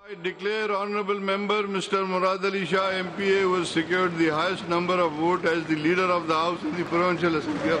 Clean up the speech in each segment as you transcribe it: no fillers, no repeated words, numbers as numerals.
I declare honorable member Mr. Murad Ali Shah MPA was secured the highest number of votes as the leader of the house in the provincial assembly of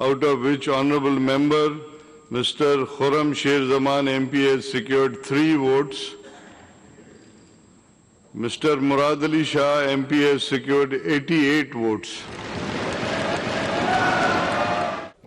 out of which honorable member Mr. Khurram Sher Zaman MPA has secured 3 votes. Mr. Murad Ali Shah MP has secured 88 votes.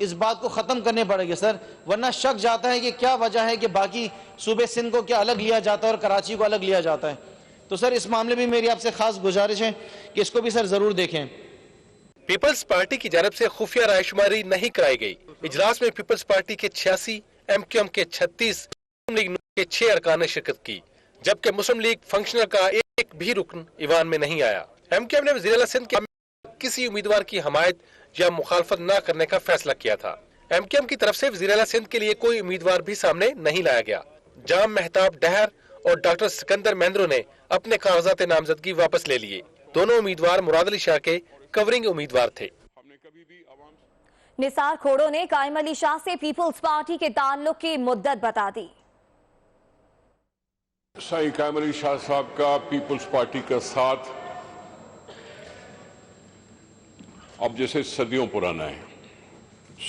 اس بات کو ختم کرنے پڑے گی سر، ورنہ شک جاتا ہے کہ کیا وجہ ہے کہ باقی صوبے سندھ کو کیا الگ لیا جاتا ہے اور کراچی کو الگ لیا جاتا ہے. تو سر اس معاملے میں میری آپ سے خاص گزارش ہے کہ اس کو بھی سر ضرور دیکھیں. پیپلز پارٹی کی جانب سے خفیہ رائے شماری نہیں کرائی گئی. اجلاس میں پیپلز پارٹی کے 86، ایم کیو ایم کے 36، مسلم لیگ کے 6 ارکان نے شرکت کی، جبکہ مسلم لیگ فنکشنر کا ایک بھی رکن ایوان میں نہیں آیا. ایم کیو ایم نے وزیر اعلیٰ سندھ کے کسی امیدوار کی حمایت یا مخالفت نہ کرنے کا فیصلہ کیا تھا. ایم کیو ایم کی طرف سے وزیر اعلیٰ سندھ کے لیے کوئی امیدوار بھی سامنے نہیں لایا گیا. جام مہتاب ڈہر اور ڈاکٹر سکندر مہندرو نے اپنے کاغذات نامزدگی واپس لے لیے. دونوں امیدوار مراد علی شاہ کے کورنگ امیدوار تھے. نثار کھوڑو نے قائم علی شاہ سے پیپلز پارٹی کے تعلق کی مدت بتا دی. سائیں قائم علی شاہ صاحب کا پیپلز پارٹی کا ساتھ اب جیسے صدیوں پرانا ہے،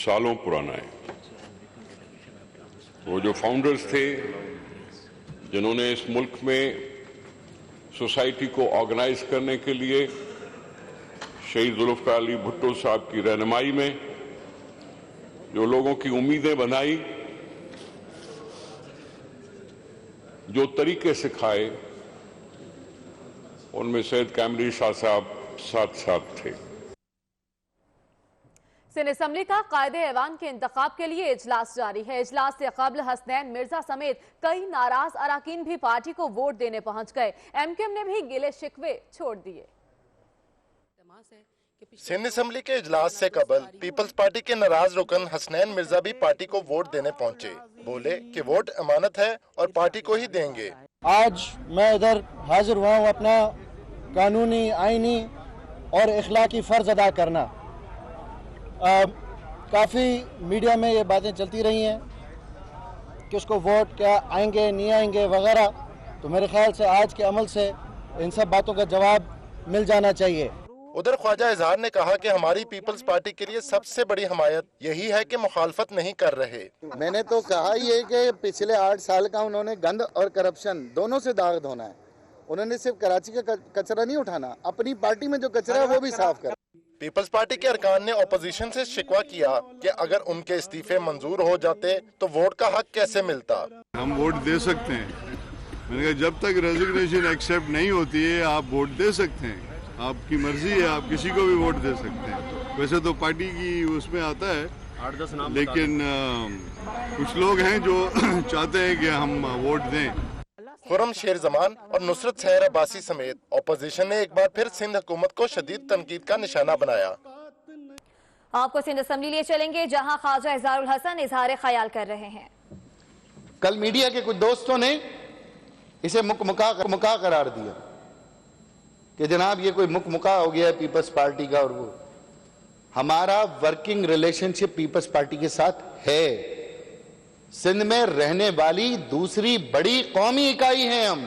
سالوں پرانا ہے. وہ جو فاؤنڈرز تھے جنہوں نے اس ملک میں سوسائٹی کو آرگنائز کرنے کے لیے شہید ذوالفقار علی بھٹو صاحب کی رہنمائی میں جو لوگوں کی امیدیں بنائی، جو طریقے سکھائے، ان میں سید قائم علی شاہ صاحب ساتھ تھے. سندھ اسمبلی کا قائد ایوان کے انتخاب کے لیے اجلاس جاری ہے. اجلاس سے قبل حسنین مرزا سمیت کئی ناراض اراکین بھی پارٹی کو ووٹ دینے پہنچ گئے. ایم کیو ایم نے بھی گلے شکوے چھوڑ دیے. سندھ اسمبلی کے اجلاس سے قبل پیپلز پارٹی کے ناراض رکن حسنین مرزا بھی پارٹی کو ووٹ دینے پہنچے. بولے کہ ووٹ امانت ہے اور پارٹی کو ہی دیں گے. آج میں ادھر حاضر ہوا ہوں اپنا قانونی، آئینی اور اخلاقی فرض ادا کرنا. کافی میڈیا میں یہ باتیں چلتی رہی ہیں کہ اس کو ووٹ کیا آئیں گے نہیں آئیں گے وغیرہ، تو میرے خیال سے آج کے عمل سے ان سب باتوں کا جواب مل جانا چاہیے. ادھر خواجہ اظہار نے کہا کہ ہماری پیپلز پارٹی کے لیے سب سے بڑی حمایت یہی ہے کہ مخالفت نہیں کر رہے. میں نے تو کہا یہ کہ پچھلے 8 سال کا انہوں نے گند اور کرپشن دونوں سے داغ دھونا ہے. انہوں نے صرف کراچی کا کچرا نہیں اٹھانا، اپنی پارٹی میں جو کچرا ہے وہ بھی صاف کرنا. پیپلز پارٹی کے ارکان نے اپوزیشن سے شکوہ کیا کہ اگر ان کے استعفے منظور ہو جاتے تو ووٹ کا حق کیسے ملتا. ہم ووٹ دے سکتے ہیں. میں نے کہا جب تک ریزگنیشن ایکسیپٹ نہیں ہوتی ہے آپ ووٹ دے سکتے ہیں، آپ کی مرضی ہے، آپ کسی کو بھی ووٹ دے سکتے ہیں. ویسے تو پارٹی کی اس میں آتا ہے، لیکن کچھ لوگ ہیں جو چاہتے ہیں کہ ہم ووٹ دیں. خرم شیر زمان اور نصرت سحر عباسی سمیت اپوزیشن نے ایک بار پھر سندھ حکومت کو شدید تنقید کا نشانہ بنایا. آپ کو سندھ اسمبلی لیے چلیں گے جہاں خواجہ اظہار الحسن اظہار خیال کر رہے ہیں. کل میڈیا کے کچھ دوستوں نے اسے مکمکا قرار دیا کہ جناب یہ کوئی مکمکا ہو گیا ہے پیپلز پارٹی کا. اور وہ ہمارا ورکنگ ریلیشن شپ پیپلز پارٹی کے ساتھ ہے. سندھ میں رہنے والی دوسری بڑی قومی اکائی ہیں ہم،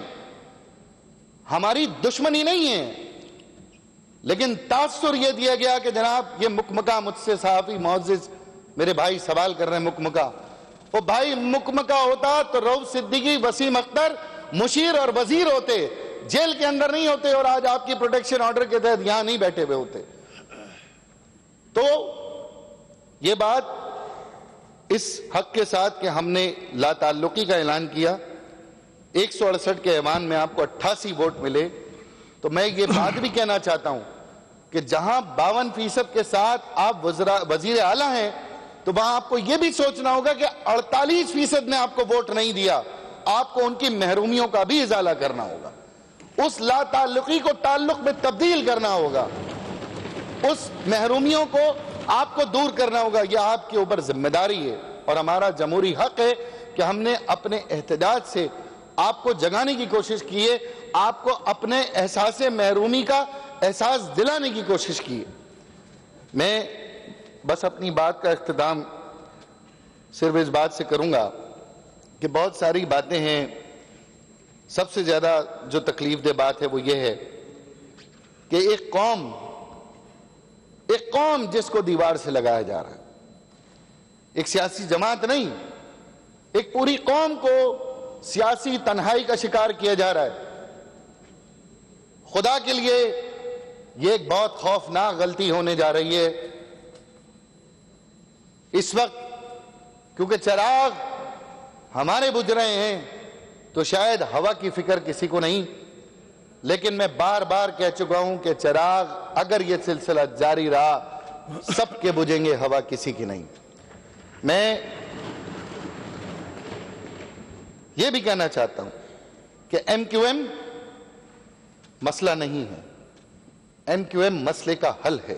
ہماری دشمنی نہیں ہے. لیکن تاثر یہ دیا گیا کہ جناب یہ مکمکا، مجھ سے صحافی معزز میرے بھائی سوال کر رہے ہیں مکمکا. وہ بھائی مکمکا ہوتا تو رؤف صدیقی، وسیم اختر مشیر اور وزیر ہوتے، جیل کے اندر نہیں ہوتے اور آج آپ کی پروٹیکشن آرڈر کے تحت یہاں نہیں بیٹھے ہوئے ہوتے. تو یہ بات اس حق کے ساتھ کہ ہم نے لا تعلقی کا اعلان کیا. 168 کے ایوان میں آپ کو 88 ووٹ ملے. تو میں یہ بات بھی کہنا چاہتا ہوں کہ جہاں 52% کے ساتھ آپ وزیر اعلیٰ ہیں تو وہاں آپ کو یہ بھی سوچنا ہوگا کہ 48% نے آپ کو ووٹ نہیں دیا. آپ کو ان کی محرومیوں کا بھی ازالہ کرنا ہوگا، اس لا تعلقی کو تعلق میں تبدیل کرنا ہوگا، اس محرومیوں کو آپ کو دور کرنا ہوگا. یہ آپ کے اوپر ذمہ داری ہے اور ہمارا جمہوری حق ہے کہ ہم نے اپنے احتجاج سے آپ کو جگانے کی کوشش کی ہے، آپ کو اپنے احساس محرومی کا احساس دلانے کی کوشش کی ہے. میں بس اپنی بات کا اختتام صرف اس بات سے کروں گا کہ بہت ساری باتیں ہیں. سب سے زیادہ جو تکلیف دہ بات ہے وہ یہ ہے کہ ایک قوم جس کو دیوار سے لگایا جا رہا ہے، ایک سیاسی جماعت نہیں، ایک پوری قوم کو سیاسی تنہائی کا شکار کیا جا رہا ہے. خدا کے لیے یہ ایک بہت خوفناک غلطی ہونے جا رہی ہے. اس وقت کیونکہ چراغ ہمارے بجھ رہے ہیں تو شاید ہوا کی فکر کسی کو نہیں، لیکن میں بار بار کہہ چکا ہوں کہ چراغ اگر یہ سلسلہ جاری رہا سب کے بجھیں گے، ہوا کسی کی نہیں۔ میں یہ بھی کہنا چاہتا ہوں کہ ایم کیو ایم مسئلہ نہیں ہے، ایم کیو ایم مسئلے کا حل ہے۔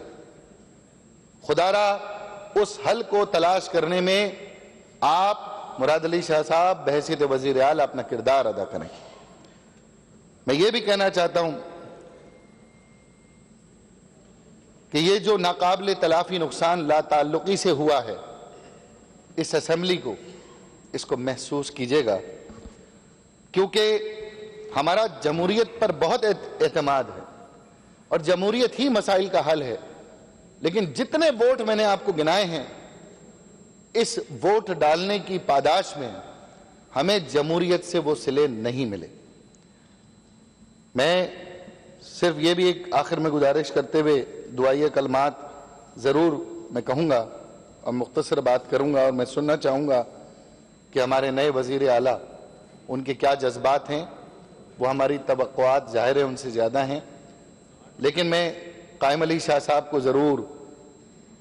خدا را اس حل کو تلاش کرنے میں آپ مراد علی شاہ صاحب بحیثیت وزیر اعلیٰ اپنا کردار ادا کریں۔ میں یہ بھی کہنا چاہتا ہوں کہ یہ جو ناقابل تلافی نقصان لا تعلقی سے ہوا ہے اس اسمبلی کو، اس کو محسوس کیجئے گا، کیونکہ ہمارا جمہوریت پر بہت اعتماد ہے اور جمہوریت ہی مسائل کا حل ہے، لیکن جتنے ووٹ میں نے آپ کو گنائے ہیں اس ووٹ ڈالنے کی پاداش میں ہمیں جمہوریت سے وہ صلے نہیں ملے۔ میں صرف یہ بھی ایک آخر میں گزارش کرتے ہوئے دعائیہ کلمات ضرور میں کہوں گا اور مختصر بات کروں گا، اور میں سننا چاہوں گا کہ ہمارے نئے وزیر اعلیٰ ان کے کیا جذبات ہیں۔ وہ ہماری توقعات ظاہر ہے ان سے زیادہ ہیں، لیکن میں قائم علی شاہ صاحب کو ضرور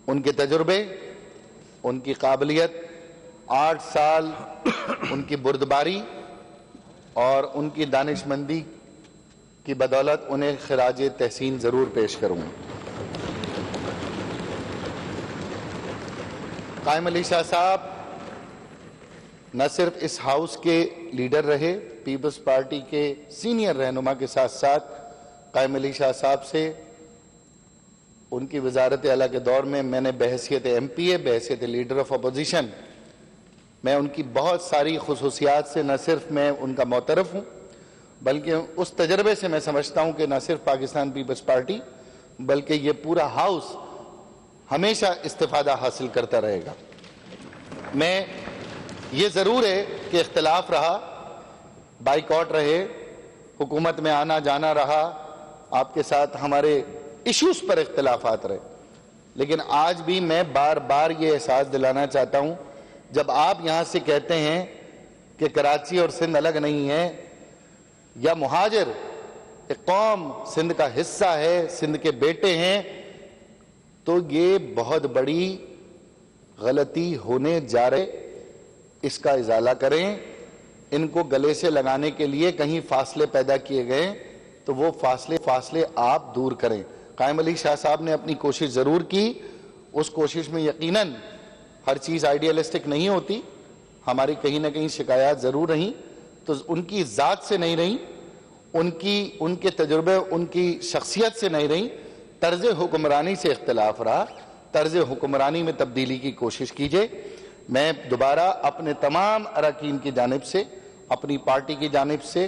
ان کے تجربے، ان کی قابلیت، 8 سال ان کی بردباری اور ان کی دانشمندی کی بدولت انہیں خراج تحسین ضرور پیش کروں گا۔ قائم علی شاہ صاحب نہ صرف اس ہاؤس کے لیڈر رہے، پیپلز پارٹی کے سینئر رہنما کے ساتھ ساتھ قائم علی شاہ صاحب سے ان کی وزارت اعلیٰ کے دور میں نے بحیثیت ایم پی اے، بحیثیت لیڈر آف اپوزیشن، میں ان کی بہت ساری خصوصیات سے نہ صرف میں ان کا معترف ہوں، بلکہ اس تجربے سے میں سمجھتا ہوں کہ نہ صرف پاکستان پیپلز پارٹی بلکہ یہ پورا ہاؤس ہمیشہ استفادہ حاصل کرتا رہے گا۔ میں یہ ضرور ہے کہ اختلاف رہا، بائیکاٹ رہے، حکومت میں آنا جانا رہا، آپ کے ساتھ ہمارے ایشوز پر اختلافات رہے، لیکن آج بھی میں بار بار یہ احساس دلانا چاہتا ہوں، جب آپ یہاں سے کہتے ہیں کہ کراچی اور سندھ الگ نہیں ہے یا مہاجر ایک قوم سندھ کا حصہ ہے، سندھ کے بیٹے ہیں، تو یہ بہت بڑی غلطی ہونے جا رہے، اس کا ازالہ کریں۔ ان کو گلے سے لگانے کے لیے کہیں فاصلے پیدا کیے گئے تو وہ فاصلے آپ دور کریں۔ قائم علی شاہ صاحب نے اپنی کوشش ضرور کی، اس کوشش میں یقیناً ہر چیز آئیڈیالسٹک نہیں ہوتی، ہماری کہیں نہ کہیں شکایات ضرور رہیں، تو ان کی ذات سے نہیں رہیں، ان کے تجربے، ان کی شخصیت سے نہیں رہیں، طرز حکمرانی سے اختلاف رہا۔ طرز حکمرانی میں تبدیلی کی کوشش کیجئے۔ میں دوبارہ اپنے تمام اراکین کی جانب سے، اپنی پارٹی کی جانب سے،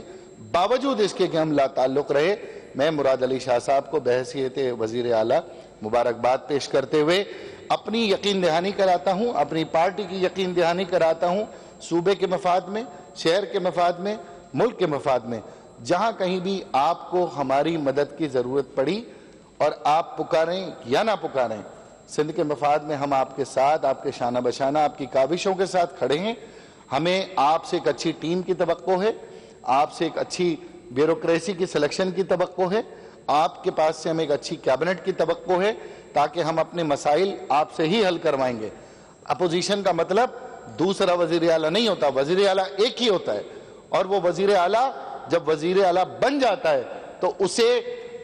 باوجود اس کے کہ ہم لا تعلق رہے، میں مراد علی شاہ صاحب کو بحیثیت وزیر اعلیٰ مبارکباد پیش کرتے ہوئے اپنی یقین دہانی کراتا ہوں، اپنی پارٹی کی یقین دہانی کراتا ہوں، صوبے کے مفاد میں، شہر کے مفاد میں، ملک کے مفاد میں، جہاں کہیں بھی آپ کو ہماری مدد کی ضرورت پڑی اور آپ پکاریں یا نہ پکاریں، سندھ کے مفاد میں ہم آپ کے ساتھ، آپ کے شانہ بشانہ، آپ کی کاوشوں کے ساتھ کھڑے ہیں۔ ہمیں آپ سے ایک اچھی ٹیم کی توقع ہے، آپ سے ایک اچھی بیوروکریسی کی سلیکشن کی توقع ہے، آپ کے پاس سے ہمیں ایک اچھی کیبنٹ کی توقع ہے، تاکہ ہم اپنے مسائل آپ سے ہی حل کروائیں گے۔ اپوزیشن کا مطلب دوسرا وزیر اعلیٰ نہیں ہوتا، وزیر اعلیٰ ایک ہی ہوتا ہے، اور وہ وزیر اعلیٰ جب وزیر اعلیٰ بن جاتا ہے تو اسے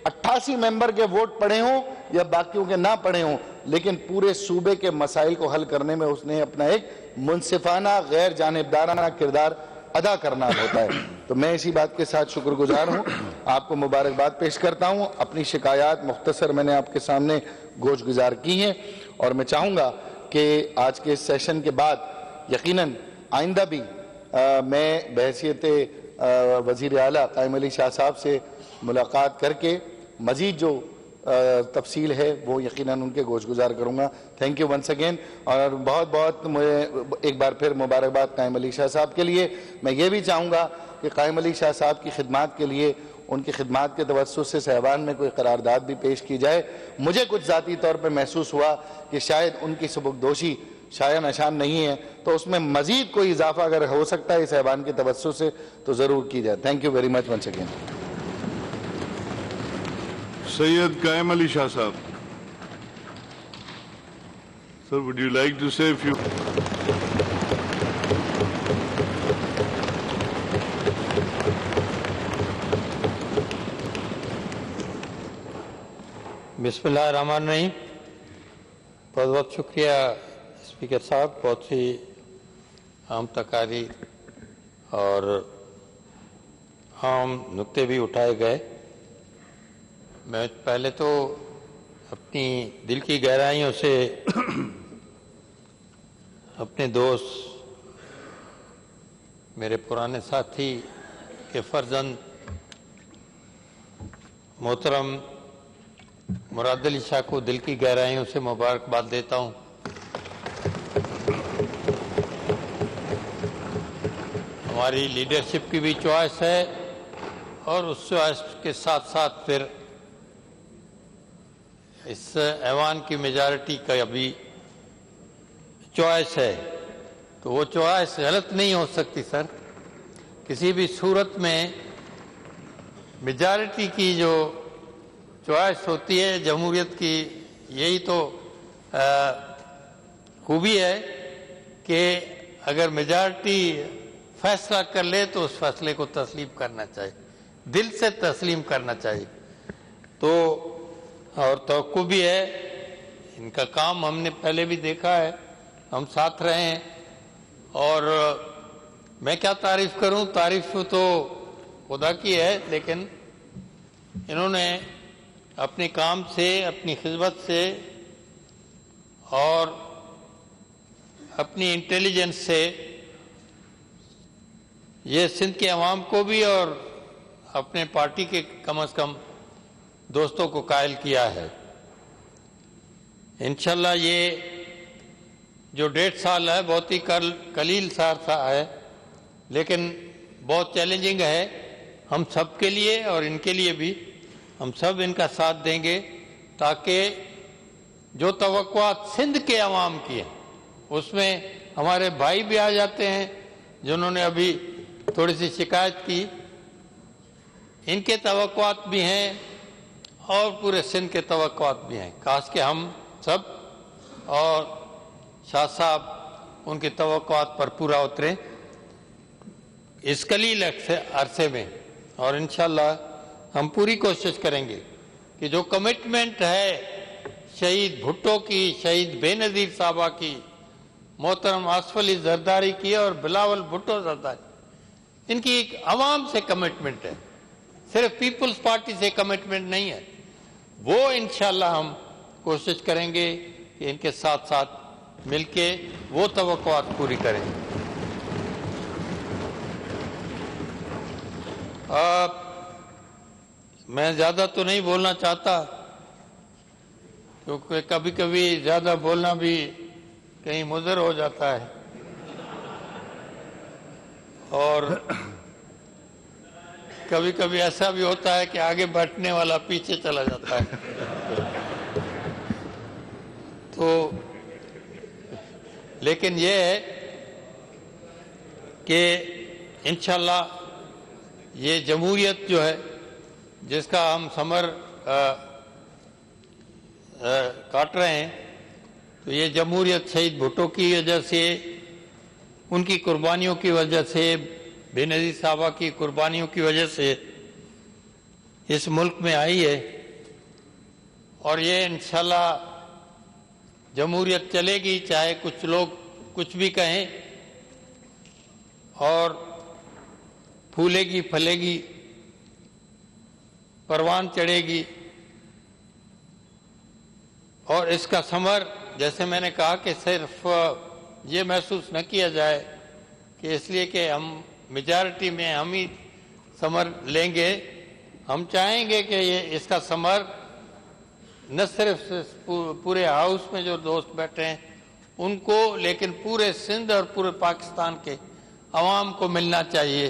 88 ممبر کے ووٹ پڑے ہوں یا باقیوں کے نہ پڑے ہوں، لیکن پورے صوبے کے مسائل کو حل کرنے میں اس نے اپنا ایک منصفانہ غیر جانبدارانہ کردار ادا کرنا ہوتا ہے۔ تو میں اسی بات کے ساتھ شکر گزار ہوں، آپ کو مبارکباد پیش کرتا ہوں۔ اپنی شکایات مختصر میں نے آپ کے سامنے گوش گزار کی ہیں، اور میں چاہوں گا کہ آج کے اس سیشن کے بعد یقیناً آئندہ بھی میں بحیثیت وزیر اعلیٰ قائم علی شاہ صاحب سے ملاقات کر کے مزید جو تفصیل ہے وہ یقیناً ان کے گوش گزار کروں گا۔ تھینک یو ونس اگین، اور بہت بہت مجھے ایک بار پھر مبارکباد قائم علی شاہ صاحب کے لیے۔ میں یہ بھی چاہوں گا کہ قائم علی شاہ صاحب کی خدمات کے لیے ان کی خدمات کے توسط سے صاحبان میں کوئی قرارداد بھی پیش کی جائے. مجھے کچھ ذاتی طور پہ محسوس ہوا کہ شاید ان کی سبکدوشی شایع نشان نہیں ہے, تو اس میں مزید کوئی اضافہ اگر ہو سکتا ہے صاحبان کے توسط سے تو ضرور کی جائے. Thank you very much once again. Syed Qaim Ali شاہ صاحب. Sir, would you like to say a few? بسم اللہ الرحمن الرحیم. بہت بہت شکریہ اسپیکر صاحب, بہت سی عام تقاریر اور عام نکتے بھی اٹھائے گئے. میں پہلے تو اپنی دل کی گہرائیوں سے اپنے دوست, میرے پرانے ساتھی کے فرزند محترم مراد علی شاہ کو دل کی گہرائیوں سے مبارکباد دیتا ہوں. ہماری لیڈرشپ کی بھی چوائس ہے اور اس چوائس کے ساتھ ساتھ پھر اس ایوان کی میجارٹی کا بھی چوائس ہے, تو وہ چوائس غلط نہیں ہو سکتی سر. کسی بھی صورت میں میجارٹی کی جو چوائس ہوتی ہے جمہوریت کی, یہی تو خوبی ہے کہ اگر میجارٹی فیصلہ کر لے تو اس فیصلے کو تسلیم کرنا چاہیے, دل سے تسلیم کرنا چاہیے. تو اور توقع بھی ہے, ان کا کام ہم نے پہلے بھی دیکھا ہے, ہم ساتھ رہے ہیں. اور میں کیا تعریف کروں, تعریف تو خدا کی ہے, لیکن انہوں نے اپنے کام سے, اپنی خدمت سے اور اپنی انٹیلیجنس سے یہ سندھ کے عوام کو بھی اور اپنے پارٹی کے کم از کم دوستوں کو قائل کیا ہے. انشاءاللہ یہ جو 1.5 سال ہے بہت ہی قلیل عرصہ ہے, لیکن بہت چیلنجنگ ہے ہم سب کے لیے اور ان کے لیے بھی. ہم سب ان کا ساتھ دیں گے تاکہ جو توقعات سندھ کے عوام کی ہیں, اس میں ہمارے بھائی بھی آ جاتے ہیں جنہوں نے ابھی تھوڑی سی شکایت کی, ان کے توقعات بھی ہیں اور پورے سندھ کے توقعات بھی ہیں. کاش کہ ہم سب اور شاہ صاحب ان کی توقعات پر پورا اتریں اس قلیل عرصے میں. اور انشاءاللہ ہم پوری کوشش کریں گے کہ جو کمٹمنٹ ہے شہید بھٹو کی, شہید بے نظیر صاحبہ کی, محترم آصف علی زرداری کی اور بلاول بھٹو زرداری, ان کی ایک عوام سے کمٹمنٹ ہے, صرف پیپلز پارٹی سے کمٹمنٹ نہیں ہے. وہ انشاءاللہ ہم کوشش کریں گے کہ ان کے ساتھ ساتھ مل کے وہ توقعات پوری کریں. میں زیادہ تو نہیں بولنا چاہتا کیونکہ کبھی کبھی زیادہ بولنا بھی کہیں مضر ہو جاتا ہے, اور کبھی کبھی ایسا بھی ہوتا ہے کہ آگے بیٹھنے والا پیچھے چلا جاتا ہے. تو لیکن یہ ہے کہ انشاءاللہ یہ جمہوریت جو ہے جس کا ہم ثمر کاٹ رہے ہیں, تو یہ جمہوریت شہید بھٹو کی وجہ سے, ان کی قربانیوں کی وجہ سے, بے نظیر صاحبہ کی قربانیوں کی وجہ سے اس ملک میں آئی ہے. اور یہ انشاءاللہ جمہوریت چلے گی, چاہے کچھ لوگ کچھ بھی کہیں, اور پھولے گی, پھلے گی, پروان چڑھے گی. اور اس کا ثمر, جیسے میں نے کہا کہ صرف یہ محسوس نہ کیا جائے کہ اس لیے کہ ہم میجارٹی میں ہم ہی ثمر لیں گے. ہم چاہیں گے کہ یہ اس کا ثمر نہ صرف پورے ہاؤس میں جو دوست بیٹھے ہیں ان کو, لیکن پورے سندھ اور پورے پاکستان کے عوام کو ملنا چاہیے.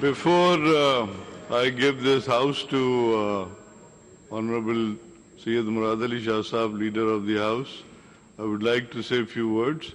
Before I give this house to Honorable Syed Murad Ali Shah Sahab, Leader of the House, I would like to say a few words.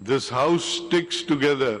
this house sticks together,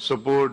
support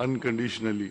unconditionally।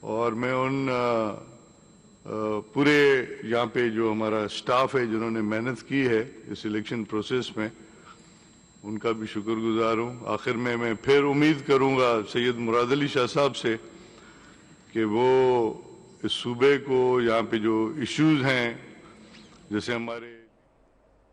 اور میں ان پورے یہاں پہ جو ہمارا سٹاف ہے جنہوں نے محنت کی ہے اس الیکشن پروسیس میں، ان کا بھی شکر گزار ہوں۔ آخر میں پھر امید کروں گا سید مراد علی شاہ صاحب سے کہ وہ اس صوبے کو، یہاں پہ جو ایشوز ہیں جیسے ہمارے